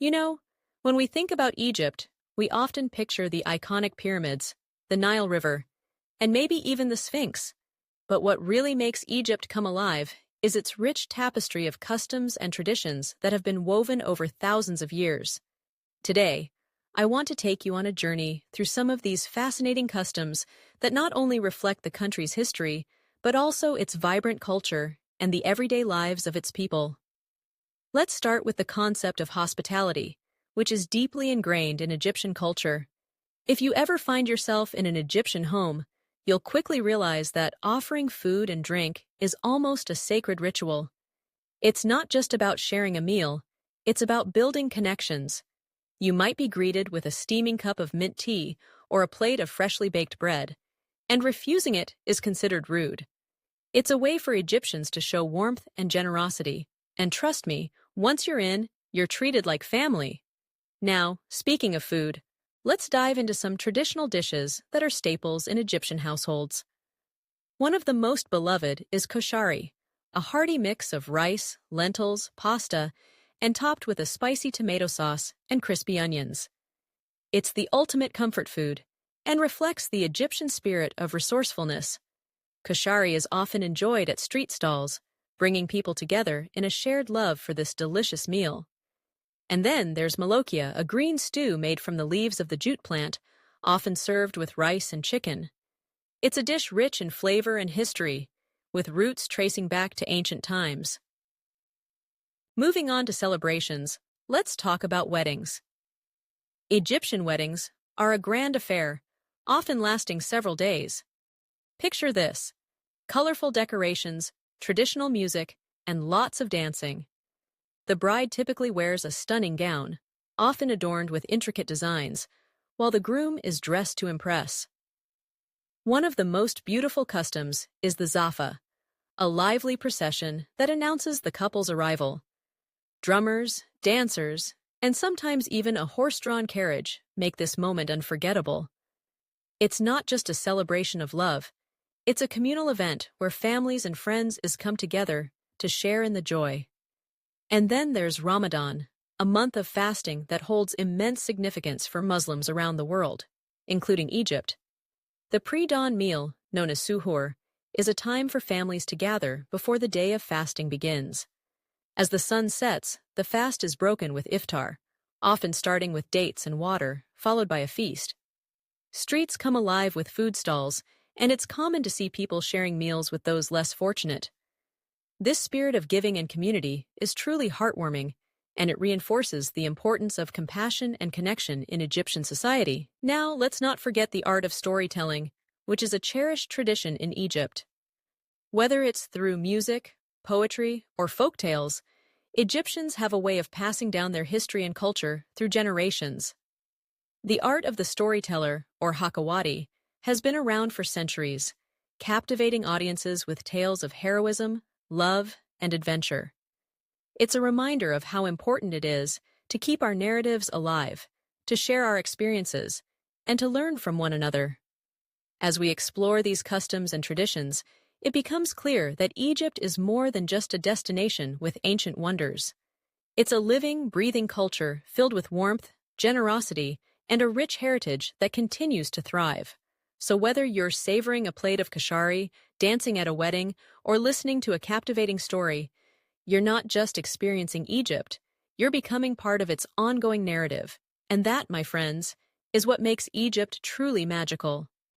You know, when we think about Egypt, we often picture the iconic pyramids, the Nile River, and maybe even the Sphinx. But what really makes Egypt come alive is its rich tapestry of customs and traditions that have been woven over thousands of years. Today, I want to take you on a journey through some of these fascinating customs that not only reflect the country's history, but also its vibrant culture and the everyday lives of its people. Let's start with the concept of hospitality, which is deeply ingrained in Egyptian culture. If you ever find yourself in an Egyptian home, you'll quickly realize that offering food and drink is almost a sacred ritual. It's not just about sharing a meal, it's about building connections. You might be greeted with a steaming cup of mint tea or a plate of freshly baked bread, and refusing it is considered rude. It's a way for Egyptians to show warmth and generosity, and trust me, once you're in, you're treated like family. Now, speaking of food, let's dive into some traditional dishes that are staples in Egyptian households. One of the most beloved is koshari, a hearty mix of rice, lentils, pasta, and topped with a spicy tomato sauce and crispy onions. It's the ultimate comfort food and reflects the Egyptian spirit of resourcefulness. Koshari is often enjoyed at street stalls, bringing people together in a shared love for this delicious meal. And then there's malokia, a green stew made from the leaves of the jute plant, often served with rice and chicken. It's a dish rich in flavor and history, with roots tracing back to ancient times. Moving on to celebrations, let's talk about weddings. Egyptian weddings are a grand affair, often lasting several days. Picture this: colorful decorations, traditional music, and lots of dancing. The bride typically wears a stunning gown, often adorned with intricate designs, while the groom is dressed to impress. One of the most beautiful customs is the zaffa, a lively procession that announces the couple's arrival. Drummers, dancers, and sometimes even a horse-drawn carriage make this moment unforgettable. It's not just a celebration of love, it's a communal event where families and friends come together to share in the joy. And then there's Ramadan, a month of fasting that holds immense significance for Muslims around the world, including Egypt. The pre-dawn meal, known as suhoor, is a time for families to gather before the day of fasting begins. As the sun sets, the fast is broken with iftar, often starting with dates and water, followed by a feast. Streets come alive with food stalls, and it's common to see people sharing meals with those less fortunate. This spirit of giving and community is truly heartwarming, and it reinforces the importance of compassion and connection in Egyptian society. Now, let's not forget the art of storytelling, which is a cherished tradition in Egypt. Whether it's through music, poetry, or folk tales, Egyptians have a way of passing down their history and culture through generations. The art of the storyteller, or hakawati, has been around for centuries, captivating audiences with tales of heroism, love, and adventure. It's a reminder of how important it is to keep our narratives alive, to share our experiences, and to learn from one another. As we explore these customs and traditions, it becomes clear that Egypt is more than just a destination with ancient wonders. It's a living, breathing culture filled with warmth, generosity, and a rich heritage that continues to thrive. So whether you're savoring a plate of kashari, dancing at a wedding, or listening to a captivating story, you're not just experiencing Egypt, you're becoming part of its ongoing narrative. And that, my friends, is what makes Egypt truly magical.